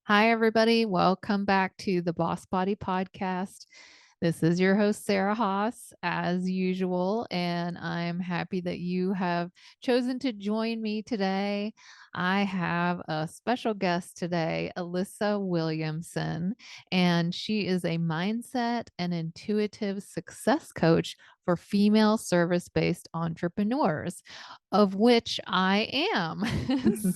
Hi, everybody. Welcome back to the Boss Body Podcast. This is your host, Sarah Haas, as usual, and I'm happy that you have chosen to join me today. I have a special guest today, Alyssa Williamson, and she is a mindset and intuitive success coach for female service based entrepreneurs, of which I am.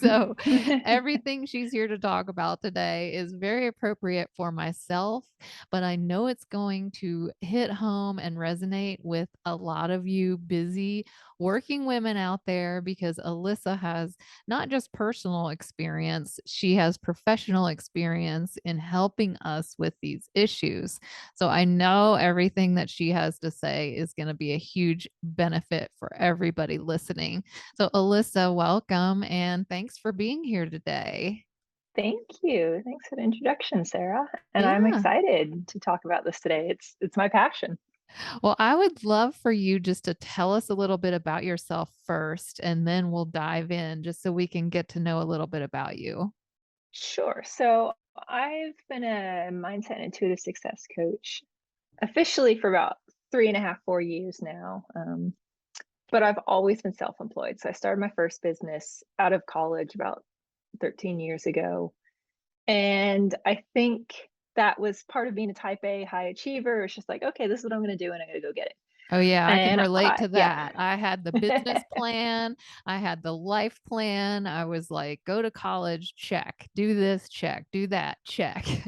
So, everything she's here to talk about today is very appropriate for myself, but I know it's going to hit home and resonate with a lot of you busy working women out there because Alyssa has not just personal experience, she has professional experience in helping us with these issues. So I know everything that she has to say is going to be a huge benefit for everybody listening. So, Alyssa, welcome and thanks for being here today. Thank you. Thanks for the introduction, Sarah. And I'm Yeah. excited to talk about this today. It's my passion. Well, I would love for you just to tell us a little bit about yourself first, and then we'll dive in just so we can get to know a little bit about you. Sure. So I've been a mindset and intuitive success coach officially for about 3.5, 4 years now. But I've always been self-employed. So I started my first business out of college about 13 years ago. And I think that was part of being a type A high achiever. It's just like, okay, this is what I'm going to do, and I'm going to go get it. Oh, yeah, I can And relate to yeah. that. I had the business plan, I had the life plan. I was like, go to college, check, do this, check, do that, check, Yeah,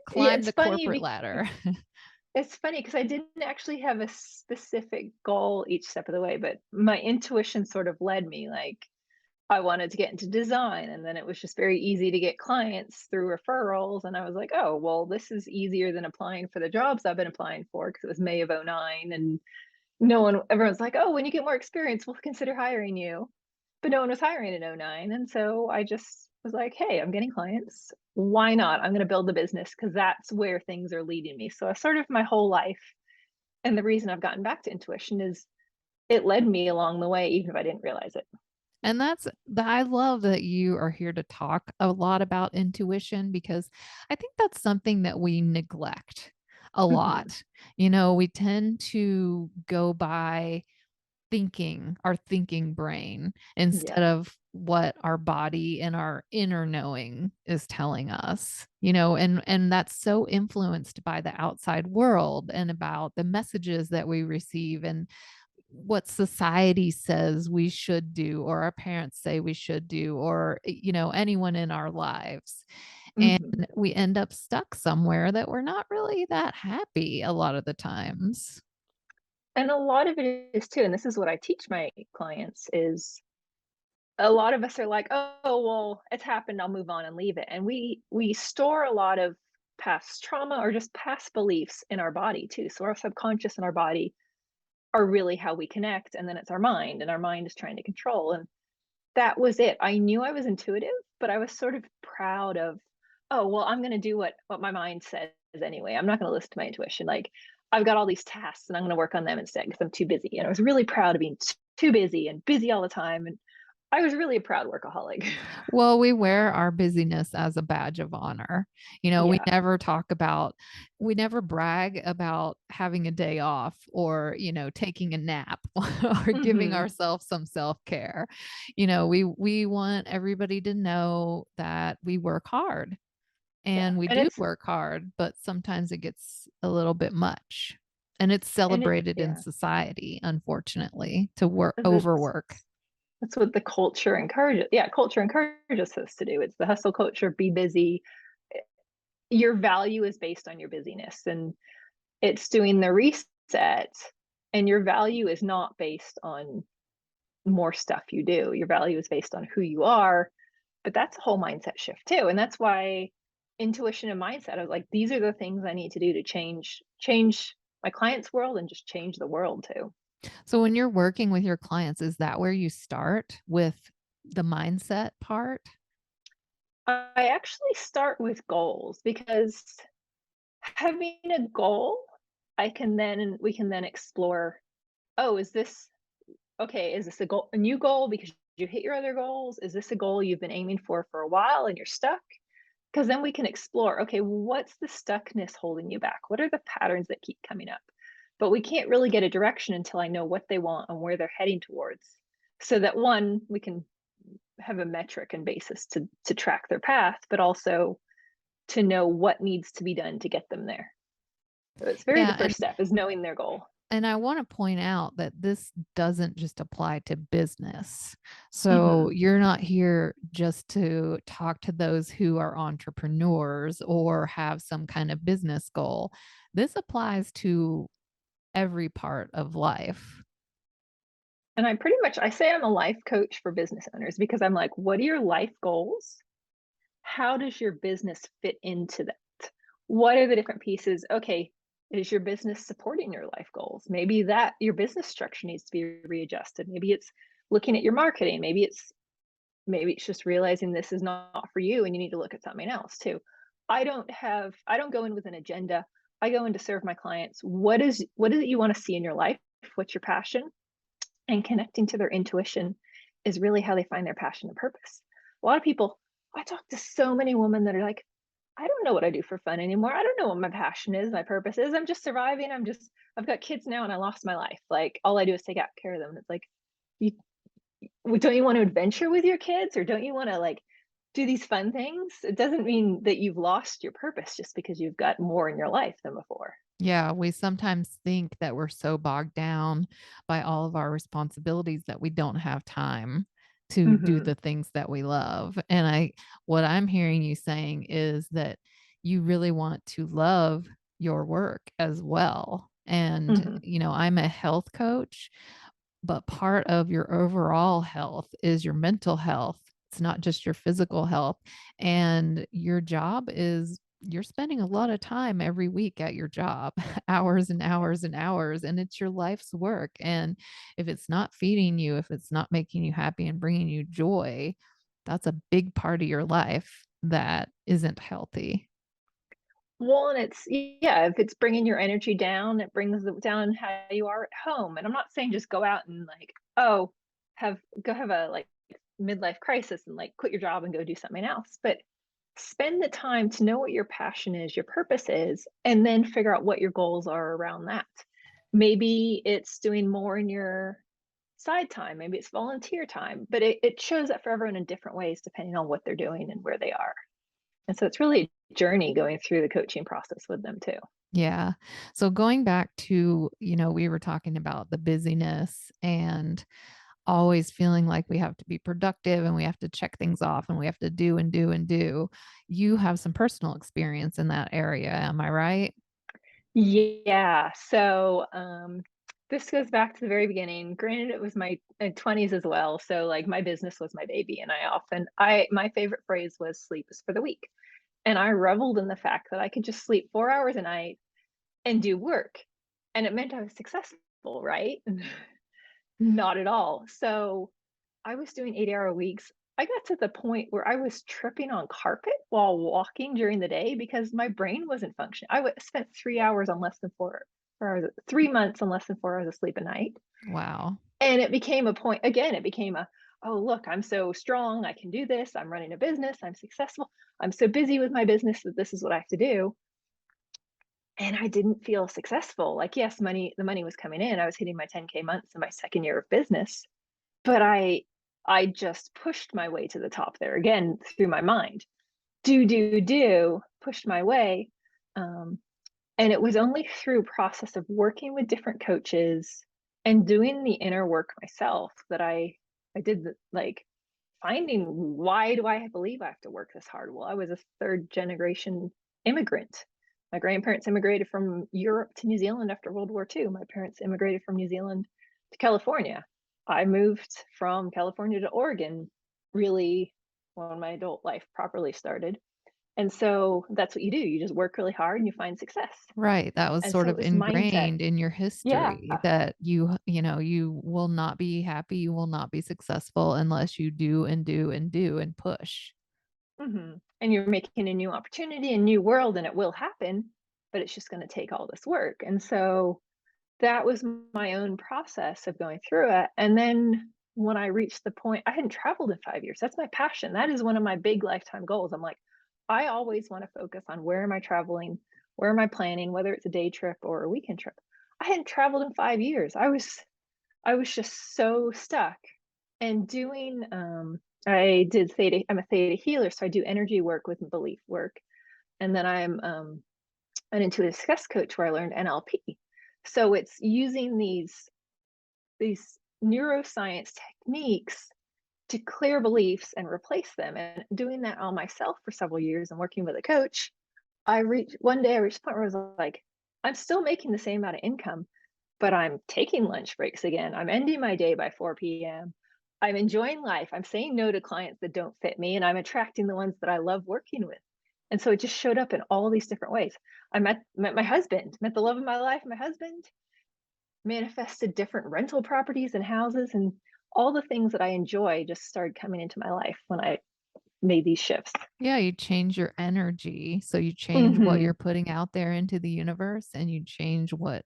climb the corporate ladder. it's funny because I didn't actually have a specific goal each step of the way, but my intuition sort of led me. Like I wanted to get into design, and then it was just very easy to get clients through referrals. And I was like, oh, well, this is easier than applying for the jobs I've been applying for because it was May of '09. And everyone's like, oh, when you get more experience, we'll consider hiring you. But no one was hiring in '09. And so I just was like, hey, I'm getting clients. Why not? I'm going to build the business because that's where things are leading me. So I sort of my whole life. And the reason I've gotten back to intuition is it led me along the way, even if I didn't realize it. And I love that you are here to talk a lot about intuition because I think that's something that we neglect a Hmm. lot. We tend to go by our thinking brain Yeah. instead of what our body and our inner knowing is telling us, and that's so influenced by the outside world and about the messages that we receive and what society says we should do or our parents say we should do or anyone in our lives, and Hmm. we end up stuck somewhere that we're not really that happy a lot of the times. And a lot of it is too, and this is what I teach my clients is a lot of us are like, oh, well, it's happened, I'll move on and leave it. And we store a lot of past trauma or just past beliefs in our body too. So our subconscious and our body are really how we connect. And then it's our mind, and our mind is trying to control. And that was it. I knew I was intuitive, but I was sort of proud of, oh, well, I'm going to do what my mind says anyway. I'm not going to listen to my intuition. Like I've got all these tasks and I'm going to work on them instead because I'm too busy. And I was really proud of being too busy and busy all the time. And I was really a proud workaholic. Well, we wear our busyness as a badge of honor. We Yeah. we never brag about having a day off or, taking a nap or giving Hmm. ourselves some self-care. We want everybody to know that we work hard, Yeah. and we And do work hard, but sometimes it gets a little bit much. And it's celebrated in yeah, society, unfortunately, to work that's overwork. that's what the culture encourages. Yeah, culture encourages us to do. It's the hustle culture, be busy. Your value is based on your busyness, and it's doing the reset, and your value is not based on more stuff you do. Your value is based on who you are. But that's a whole mindset shift too. And that's why intuition and mindset are like, these are the things I need to do to change my clients' world and just change the world too. So when you're working with your clients, is that where you start with the mindset part? I actually start with goals because having a goal, we can then explore, oh, is this okay, is this a new goal because you hit your other goals? Is this a goal you've been aiming for a while and you're stuck? because then we can explore, okay, what's the stuckness holding you back? What are the patterns that keep coming up? But we can't really get a direction until I know what they want and where they're heading towards. So that one, we can have a metric and basis to track their path, but also to know what needs to be done to get them there. So it's very the Yeah, first step is knowing their goal. and I want to point out that this doesn't just apply to business. So Mhm. you're not here just to talk to those who are entrepreneurs or have some kind of business goal. This applies to every part of life. And I say I'm a life coach for business owners because I'm like, what are your life goals? How does your business fit into that? What are the different pieces? Okay, is your business supporting your life goals? Maybe that your business structure needs to be readjusted. Maybe it's looking at your marketing. Maybe it's just realizing this is not for you and you need to look at something else too. I don't go in with an agenda. I go in to serve my clients. What is it you want to see in your life? What's your passion? And connecting to their intuition is really how they find their passion and purpose. A lot of people, I talk to so many women that are like, I don't know what I do for fun anymore. I don't know what my passion is, my purpose is. I'm just surviving. I've got kids now and I lost my life. Like all I do is take out care of them. And it's like, you don't you want to adventure with your kids or don't you want to like do these fun things? It doesn't mean that you've lost your purpose just because you've got more in your life than before. Yeah, we sometimes think that we're so bogged down by all of our responsibilities that we don't have time to do Hmm. the things that we love. And what I'm hearing you saying is that you really want to love your work as well. And, Hmm. I'm a health coach, but part of your overall health is your mental health. It's not just your physical health. And your job is you're spending a lot of time every week at your job, hours and hours and hours, and it's your life's work. And if it's not feeding you, if it's not making you happy and bringing you joy, that's a big part of your life that isn't healthy. Well, and it's yeah, if it's bringing your energy down, it brings it down how you are at home. And I'm not saying just go out and like, oh, have a like midlife crisis and like quit your job and go do something else. But spend the time to know what your passion is, your purpose is, and then figure out what your goals are around that. Maybe it's doing more in your side time, maybe it's volunteer time, but it shows up for everyone in different ways depending on what they're doing and where they are. And so it's really a journey going through the coaching process with them too. Yeah. So going back to, we were talking about the busyness and always feeling like we have to be productive and we have to check things off and we have to do and do and do. You have some personal experience in that area. Am I right? Yeah. So this goes back to the very beginning. Granted, it was my 20s as well. So like my business was my baby. And my favorite phrase was sleep is for the weak. And I reveled in the fact that I could just sleep 4 hours a night and do work. And it meant I was successful, right? Not at all. So I was doing 8-hour weeks. I got to the point where I was tripping on carpet while walking during the day because my brain wasn't functioning. Spent 3 hours on less than 4 hours, 3 months on less than 4 hours of sleep a night. Wow. And it became a point, again, it became oh, look, I'm so strong. I can do this. I'm running a business. I'm successful. I'm so busy with my business that this is what I have to do. And I didn't feel successful. Like, yes, the money was coming in. I was hitting my 10K months in my second year of business, but I just pushed my way to the top there again through my mind. Do, pushed my way. Um, and it was only through process of working with different coaches and doing the inner work myself that I did like finding why do I believe I have to work this hard? Well, I was a third generation immigrant. My grandparents immigrated from Europe to New Zealand after World War II. My parents immigrated from New Zealand to California. I moved from California to Oregon really when my adult life properly started. And so that's what you do. You just work really hard and you find success. Right. That was And sort so of it was mindset. ingrained in your Yeah. history that you will not be happy, you will not be successful unless you do and do and do and push. And you're making a new opportunity, a new world, and it will happen, but it's just going to take all this work. And so that was my own process of going through it. And then when I reached the point, I hadn't traveled in 5 years. That's my passion. That is one of my big lifetime goals. I'm like, I always want to focus on where am I traveling, where am I planning, whether it's a day trip or a weekend trip. I hadn't traveled in 5 years. I was just so stuck. And doing I did theta, I'm a theta healer, so I do energy work with belief work. And then I'm an intuitive success coach where I learned NLP. So it's using these neuroscience techniques to clear beliefs and replace them. And doing that on myself for several years and working with a coach, I reached a point where I was like, I'm still making the same amount of income, but I'm taking lunch breaks again. I'm ending my day by 4 p.m. I'm enjoying life. I'm saying no to clients that don't fit me, and I'm attracting the ones that I love working with. And so it just showed up in all these different ways. I met my husband, met the love of my life, my husband, manifested different rental properties and houses, and all the things that I enjoy just started coming into my life when I made these shifts. Yeah, you change your energy. So you change what Hmm. you're putting out there into the universe and you change what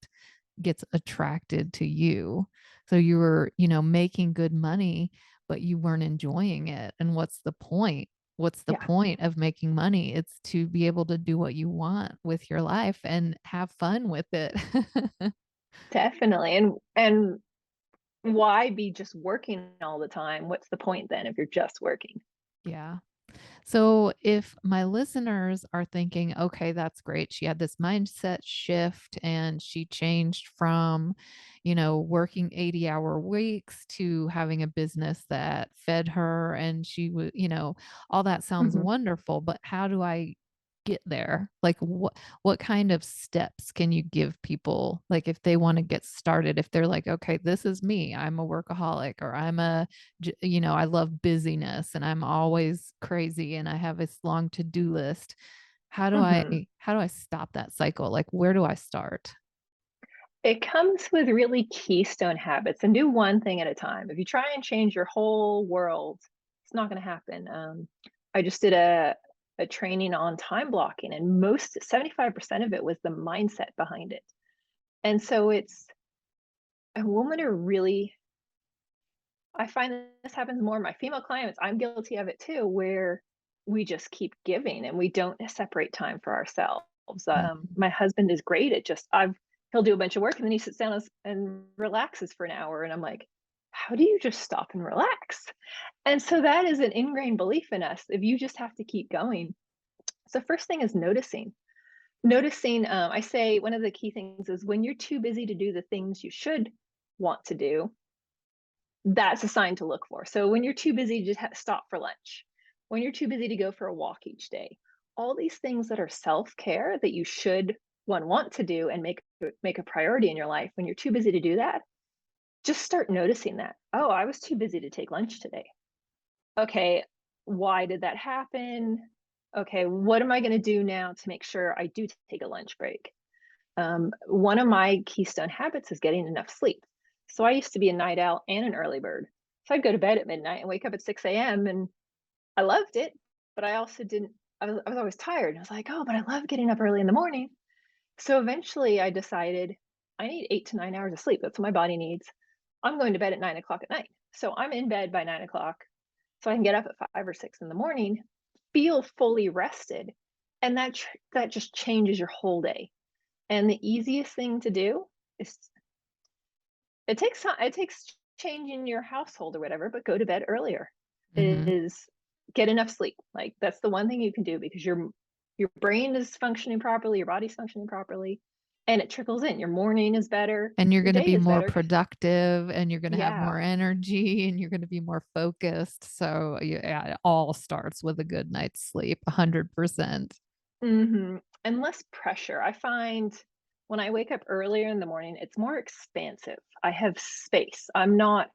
gets attracted to you. So you were, making good money, but you weren't enjoying it. And what's the point? What's the Yeah, point of making money? It's to be able to do what you want with your life and have fun with it. definitely. And why be just working all the time? What's the point then if you're just working? Yeah. So if my listeners are thinking, okay, that's great. She had this mindset shift and she changed from, working 80-hour weeks to having a business that fed her and she would, all that sounds Mhm. wonderful, but how do I get there? Like what kind of steps can you give people like if they want to get started, if they're like, okay, this is me. I'm a workaholic or I love busyness and I'm always crazy and I have this long to-do list. How do I Mhm. how do I stop that cycle? Like where do I start? It comes with really keystone habits, and do one thing at a time. If you try and change your whole world, it's not gonna happen. I just did a training on time blocking, and most 75% of it was the mindset behind it. And so it's a woman are really I find this happens more in my female clients. I'm guilty of it too, where we just keep giving and we don't separate time for ourselves. Mhm. My husband is great at just he'll do a bunch of work and then he sits down and relaxes for an hour, and I'm like, how do you just stop and relax? And so that is an ingrained belief in us. If you just have to keep going. So first thing is noticing. Noticing. I say one of the key things is when you're too busy to do the things you should want to do, that's a sign to look for. So when you're too busy to just stop for lunch, when you're too busy to go for a walk each day, all these things that are self-care that you should one want to do and make a priority in your life, when you're too busy to do that, just start noticing that. Oh, I was too busy to take lunch today. Okay, why did that happen? Okay, what am I going to do now to make sure I do take a lunch break? One of my keystone habits is getting enough sleep. So I used to be a night owl and an early bird. So I'd go to bed at midnight and wake up at 6 a.m. and I loved it, but I also didn't, I was always tired. I was like, oh, but I love getting up early in the morning. So eventually I decided I need 8 to 9 hours of sleep. That's what my body needs. I'm going to bed at 9 o'clock at night. So I'm in bed by 9 o'clock so I can get up at 5 or 6 in the morning, feel fully rested. And that just changes your whole day. And the easiest thing to do is it takes time, it takes changing your household or whatever, but go to bed earlier. Mhm. Is get enough sleep. Like that's the one thing you can do because your brain is functioning properly, your body's functioning properly, and it trickles in. Your morning is better, And you're your going to day be is more better because productive and you're going to have yeah. more energy and you're going to be more focused. So, yeah, it all starts with a good night's sleep, 100%. And less pressure. I find when I wake up earlier in the morning, it's more expansive. I have space. I'm not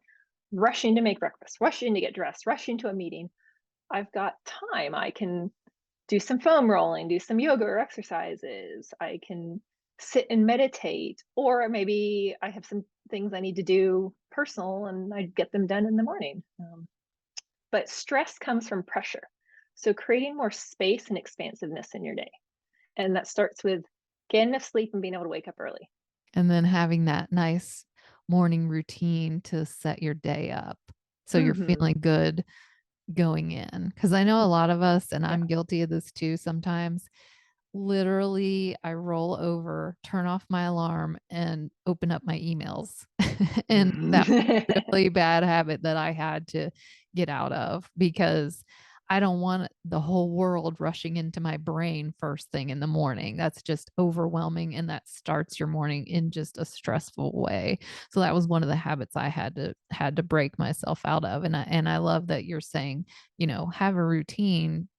rushing to make breakfast, rushing to get dressed, rushing to a meeting. I've got time. I can do some foam rolling, do some yoga or exercises. I can sit and meditate, or maybe I have some things I need to do personal and I get them done in the morning. But stress comes from pressure. So creating more space and expansiveness in your day. And that starts with getting enough sleep and being able to wake up early. And then having that nice morning routine to set your day up. So you're Hmm. feeling good going in. Because I know a lot of us, and Yeah. I'm guilty of this too sometimes, literally I roll over, turn off my alarm, and open up my emails. And that was a really bad habit that I had to get out of because I don't want the whole world rushing into my brain first thing in the morning. That's just overwhelming and that starts your morning in just a stressful way. So that was one of the habits I had to break myself out of. And I love that you're saying, have a routine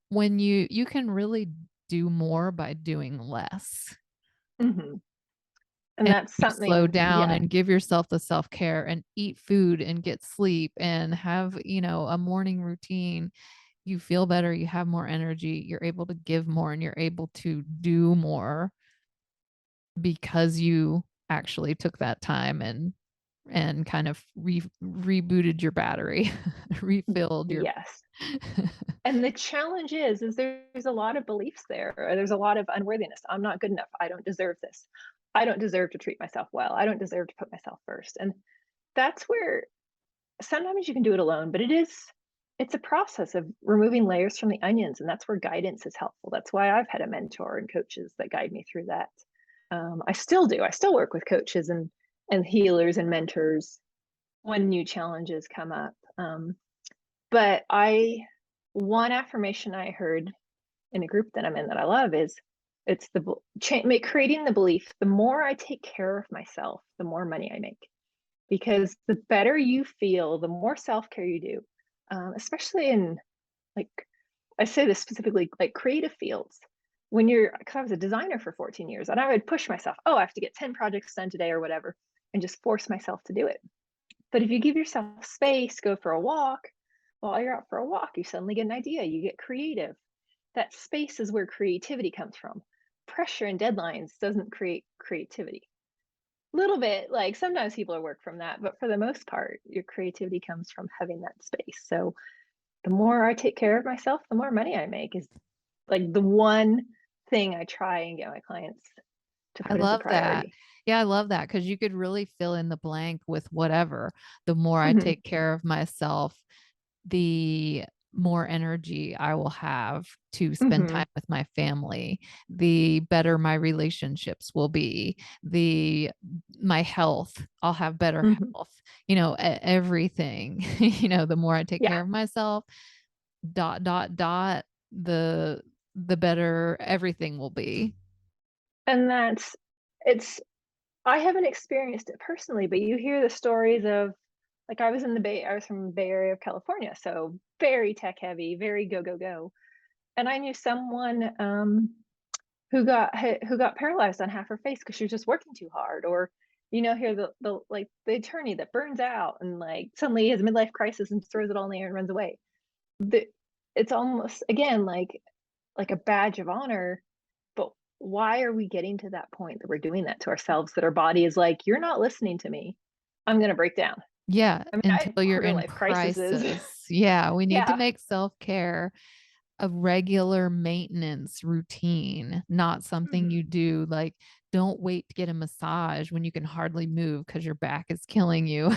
when you can really do more by doing less. Mhm. And And that's you slow something, down yeah. and give yourself the self-care and eat food and get sleep and have, a morning routine. You feel better, you have more energy, you're able to give more and you're able to do more because you actually took that time and kind of rebooted your battery, refilled your Yes. And the challenge is there's a lot of beliefs there, or there's a lot of unworthiness. I'm not good enough. I don't deserve this. I don't deserve to treat myself well. I don't deserve to put myself first. And that's where sometimes you can do it alone, but it's a process of removing layers from the onions, and that's where guidance is helpful. That's why I've had a mentor and coaches that guide me through that. I still do. I still work with coaches and healers and mentors when new challenges come up. But I one affirmation I heard in a group that I'm in that I love is it's creating the belief, the more I take care of myself, the more money I make. Because the better you feel, the more self-care you do, especially in, like, I say this specifically, like, creative fields. Because I was a designer for 14 years, and I would push myself, oh, I have to get 10 projects done today or whatever, and just force myself to do it. But if you give yourself space, go for a walk, while you're out for a walk, you suddenly get an idea, you get creative. That space is where creativity comes from. Pressure and deadlines doesn't create creativity. Little bit, like, sometimes people are work from that, but for the most part, your creativity comes from having that space. So, the more I take care of myself, the more money I make is, like, the one thing I try and get my clients to I put as a love that. priority. Yeah, I love that because you could really fill in the blank with whatever. The more I Mhm, take care of myself, the more energy I will have to spend time mhm, with my family, the better my relationships will be, the my health, I'll have better mhm. health, everything. The more I take Yeah, care of myself, dot dot dot, the better everything will be. and it's I haven't experienced it personally, but you hear the stories of, like, I was from the Bay Area of California, so very tech heavy, very go, go, go, and I knew someone, who got paralyzed on half her face because she was just working too hard, or, hear the attorney that burns out and, like, suddenly has a midlife crisis and throws it all in the air and runs away. The It's almost, again, like a badge of honor, but why are we getting to that point that we're doing that to ourselves, that our body is like, "You're not listening to me. I'm gonna break down." Yeah, I mean, I until had you're real in life crises. crisis. Yeah, we need to Yeah. make self-care a regular maintenance routine, not something you Mhm. do like, don't wait to get a massage when you can hardly move because your back is killing you.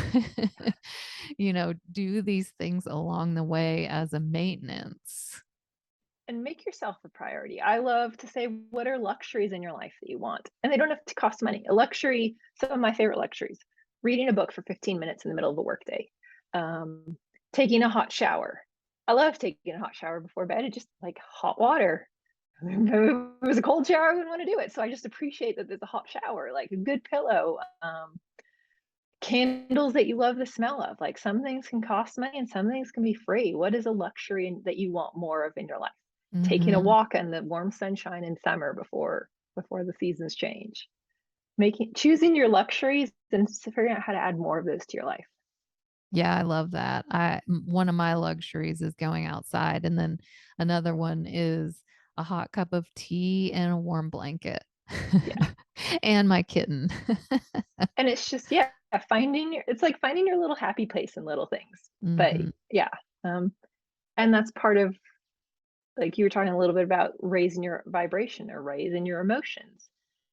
Do these things along the way as a maintenance. And make yourself a priority. I love to say, what are luxuries in your life that you want? And they don't have to cost money. A luxury, some of my favorite luxuries, reading a book for 15 minutes in the middle of a workday, um, taking a hot shower. I love taking a hot shower before bed. It just, like, hot water. If it was a cold shower, I wouldn't want to do it. So I just appreciate that there's a hot shower, like a good pillow, candles that you love the smell of. Like, some things can cost money and some things can be free. What is a luxury that you want more of in your life? Taking a Mhm. walk in the warm sunshine in summer before the seasons change. Choosing your luxuries and figuring out how to add more of those to your life. Yeah, I love that. One of my luxuries is going outside, and then another one is a hot cup of tea and a warm blanket. Yeah. And my kitten. And it's just, yeah, it's like finding your little happy place in little things. But Mhm. yeah, um, and that's part of, like, you were talking a little bit about raising your vibration or raising your emotions.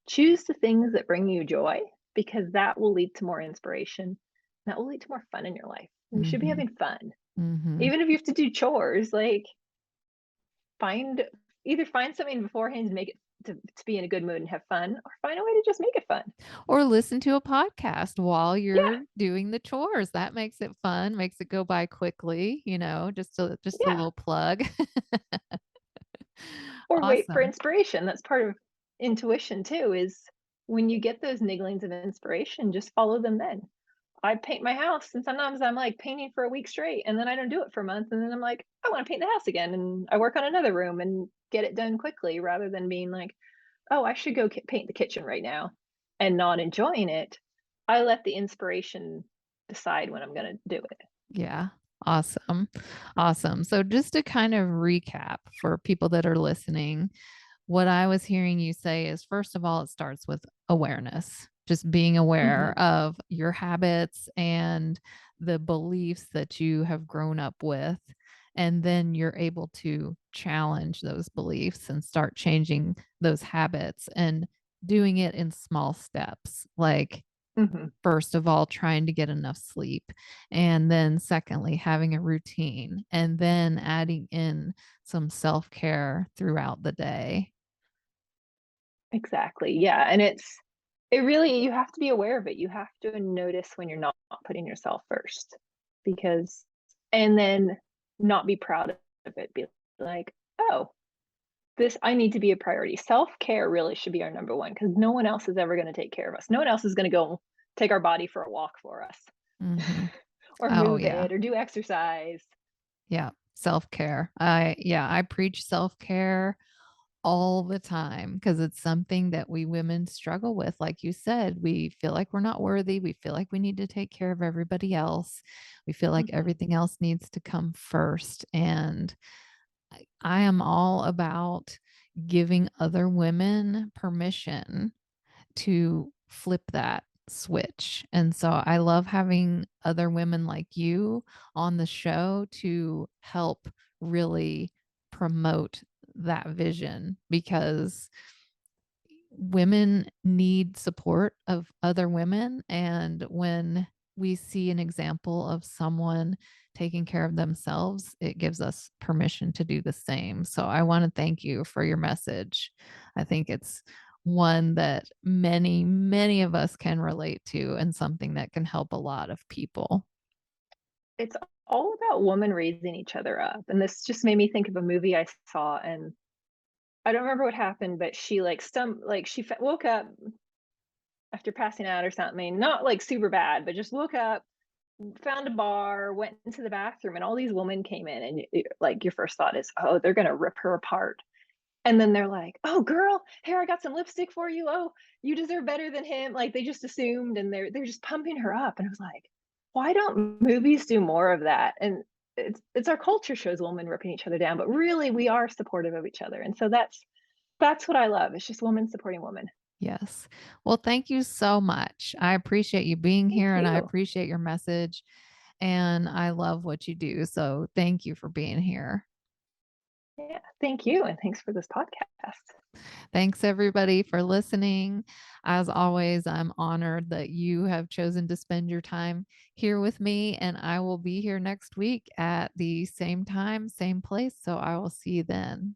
Choose the things that bring you joy, because that will lead to more inspiration. That will lead to more fun in your life. You should be Mhm. having fun. Mhm. Even if you have to do chores, like, find either find something beforehand to make it to be in a good mood and have fun, or find a way to just make it fun. Or listen to a podcast while Yeah, you're doing the chores. That makes it fun, makes it go by quickly, just a yeah. little plug. Or wait for Awesome. inspiration. That's part of intuition too, is when you get those nigglings of inspiration, just follow them then. I paint my house and sometimes I'm like painting for a week straight and then I don't do it for a month and then I'm like, I want to paint the house again and I work on another room and get it done quickly rather than being like, oh, I should go paint the kitchen right now and not enjoying it. I let the inspiration decide when I'm going to do it. Yeah. Awesome. Awesome. So just to kind of recap for people that are listening, what I was hearing you say is first of all, it starts with awareness, just being aware Hmm. of your habits and the beliefs that you have grown up with. And then you're able to challenge those beliefs and start changing those habits and doing it in small steps. Like, Hmm. first of all, trying to get enough sleep. And then, secondly, having a routine. And then adding in some self care throughout the day. Exactly. Yeah. And it really, you have to be aware of it. You have to notice when you're not putting yourself first because, and then not be proud of it. Be like, oh, this, I need to be a priority. Self care really should be our number one because no one else is ever going to take care of us. No one else is going to go take our body for a walk for us Mhm. or Oh, move yeah. it or do exercise. Yeah. Self-care. I preach self-care all the time because it's something that we women struggle with. Like you said, we feel like we're not worthy. We feel like we need to take care of everybody else. We feel like Hmm. everything else needs to come first. And I am all about giving other women permission to flip that switch. And so I love having other women like you on the show to help really promote that vision because women need support of other women. And when we see an example of someone taking care of themselves, it gives us permission to do the same. So I want to thank you for your message. I think it's one that many, many of us can relate to and something that can help a lot of people. It's all about women raising each other up. And this just made me think of a movie I saw, and I don't remember what happened, but she like like woke up after passing out or something, not like super bad, but just woke up, found a bar, went into the bathroom, and all these women came in, and like your first thought is, oh, they're gonna rip her apart. And then they're like, oh, girl, here I got some lipstick for you. Oh, you deserve better than him. Like they just assumed, and they're just pumping her up. And I was like, why don't movies do more of that? And it's our culture shows women ripping each other down, but really we are supportive of each other. And so that's what I love. It's just women supporting women. Yes. Well, thank you so much. I appreciate you being Thank here and I you. appreciate your message. And I love what you do. So thank you for being here. Yeah, thank you. And thanks for this podcast. Thanks, everybody, for listening. As always, I'm honored that you have chosen to spend your time here with me, and I will be here next week at the same time, same place. So I will see you then.